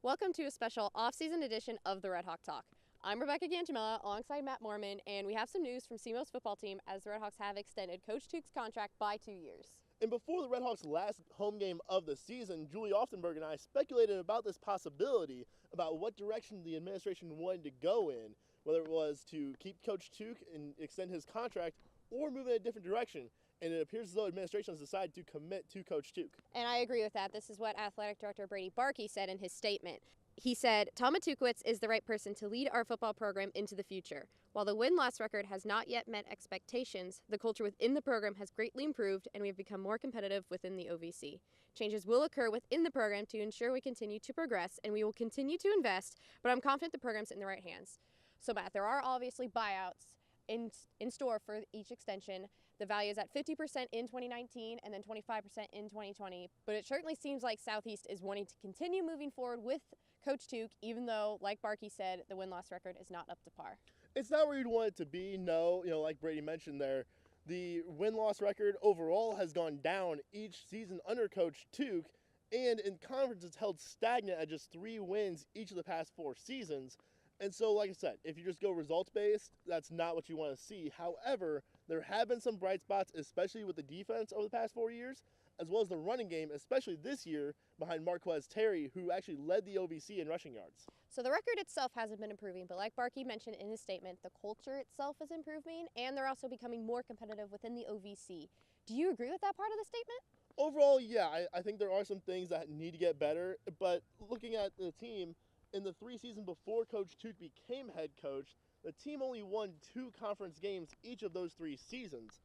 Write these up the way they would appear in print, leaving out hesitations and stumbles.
Welcome to a special off-season edition of the Redhawk Talk. I'm Rebecca Gantamella alongside Matt Mormon, and we have some news from SEMO's football team as the Redhawks have extended Coach Tuke's contract by 2 years. And before the Redhawks' last home game of the season, Julie Oftenberg and I speculated about this possibility about what direction the administration wanted to go in, whether it was to keep Coach Tuke and extend his contract or move in a different direction. And it appears as though administration has decided to commit to Coach Tuke. And I agree with that. This is what Athletic Director Brady Barkey said in his statement. He said, Tama Tukewicz is the right person to lead our football program into the future. While the win-loss record has not yet met expectations, the culture within the program has greatly improved and we have become more competitive within the OVC. Changes will occur within the program to ensure we continue to progress, and we will continue to invest, but I'm confident the program's in the right hands. So, Matt, there are obviously buyouts in store for each extension. The value is at 50% in 2019 and then 25% in 2020. But it certainly seems like Southeast is wanting to continue moving forward with Coach Tuke, even though, like Barkey said, the win-loss record is not up to par. It's not where you'd want it to be, no. Like Brady mentioned there, the win-loss record overall has gone down each season under Coach Tuke, and in conference it's held stagnant at just 3 wins each of the past 4 seasons. And so, like I said, if you just go results-based, that's not what you want to see. However, there have been some bright spots, especially with the defense over the past 4 years, as well as the running game, especially this year, behind Marquez Terry, who actually led the OVC in rushing yards. So the record itself hasn't been improving, but like Barkey mentioned in his statement, the culture itself is improving, and they're also becoming more competitive within the OVC. Do you agree with that part of the statement? Overall, yeah, I think there are some things that need to get better, but looking at the team, in the 3 seasons before Coach Tuke became head coach, the team only won 2 conference games each of those 3 seasons.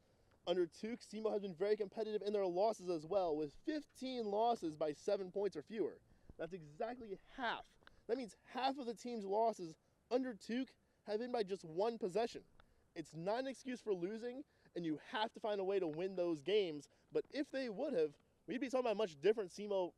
Under Tuke, SEMO has been very competitive in their losses as well, with 15 losses by 7 points or fewer. That's exactly half. That means half of the team's losses under Tuke have been by just 1 possession. It's not an excuse for losing, and you have to find a way to win those games, but if they would have, we'd be talking about a much different SEMO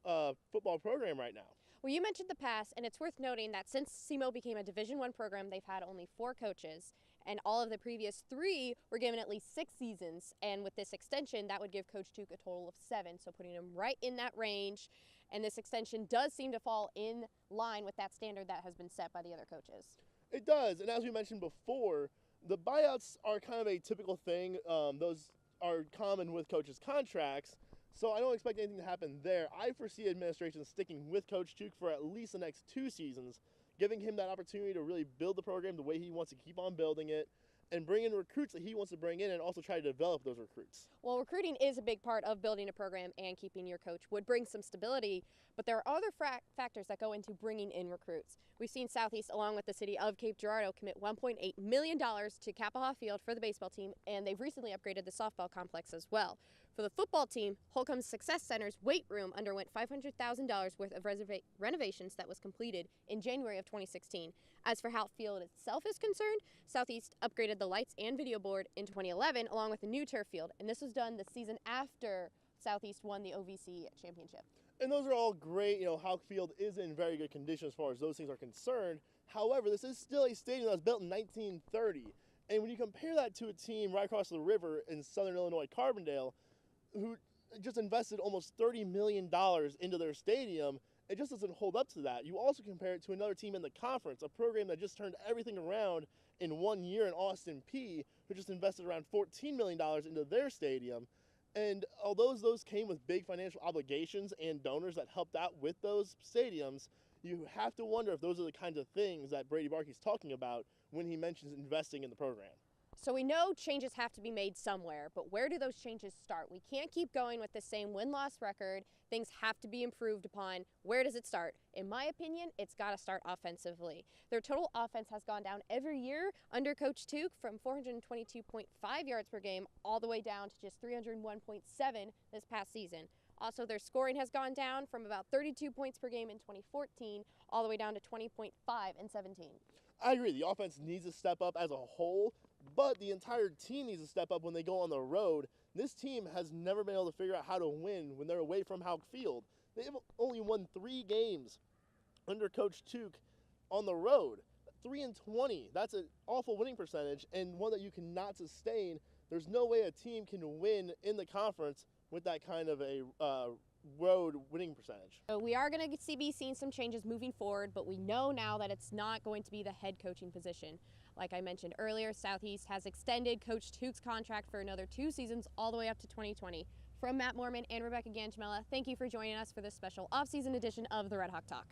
football program right now. Well, you mentioned the past, and it's worth noting that since SEMO became a Division I program, they've had only 4 coaches, and all of the previous 3 were given at least 6 seasons. And with this extension, that would give Coach Tuke a total of 7, so putting him right in that range. And this extension does seem to fall in line with that standard that has been set by the other coaches. It does, and as we mentioned before, the buyouts are kind of a typical thing. Those are common with coaches' contracts. So I don't expect anything to happen there. I foresee administration sticking with Coach Tuke for at least the next 2 seasons, giving him that opportunity to really build the program the way he wants to keep on building it, and bring in recruits that he wants to bring in and also try to develop those recruits. Well, recruiting is a big part of building a program, and keeping your coach would bring some stability, but there are other factors that go into bringing in recruits. We've seen Southeast, along with the city of Cape Girardeau, commit $1.8 million to Kappaha Field for the baseball team, and they've recently upgraded the softball complex as well. For the football team, Holcomb's Success Center's weight room underwent $500,000 worth of renovations that was completed in January of 2016. As for how field itself is concerned, Southeast upgraded the lights and video board in 2011 along with a new turf field, and this was done the season after Southeast won the OVC championship. And those are all great. Houck Field is in very good condition as far as those things are concerned. However, this is still a stadium that was built in 1930. And when you compare that to a team right across the river in southern Illinois, Carbondale, who just invested almost $30 million into their stadium, it just doesn't hold up to that. You also compare it to another team in the conference, a program that just turned everything around in 1 year in Austin Peay, who just invested around $14 million into their stadium. And although those came with big financial obligations and donors that helped out with those stadiums, you have to wonder if those are the kinds of things that Brady Barkey's talking about when he mentions investing in the program. So we know changes have to be made somewhere, but where do those changes start? We can't keep going with the same win-loss record. Things have to be improved upon. Where does it start? In my opinion, it's got to start offensively. Their total offense has gone down every year under Coach Tuke from 422.5 yards per game all the way down to just 301.7 this past season. Also, their scoring has gone down from about 32 points per game in 2014 all the way down to 20.5 in 17. I agree. The offense needs to step up as a whole, but the entire team needs to step up when they go on the road. This team has never been able to figure out how to win when they're away from Houck Field. They've only won 3 games under Coach Tuke on the road. 3-20. That's an awful winning percentage and one that you cannot sustain. There's no way a team can win in the conference with that kind of a road winning percentage. So we are going to be seeing some changes moving forward, but we know now that it's not going to be the head coaching position. Like I mentioned earlier, Southeast has extended Coach Tuke's contract for another 2 seasons all the way up to 2020. From Matt Mormon and Rebecca Gangemella, thank you for joining us for this special off-season edition of the Redhawk Talk.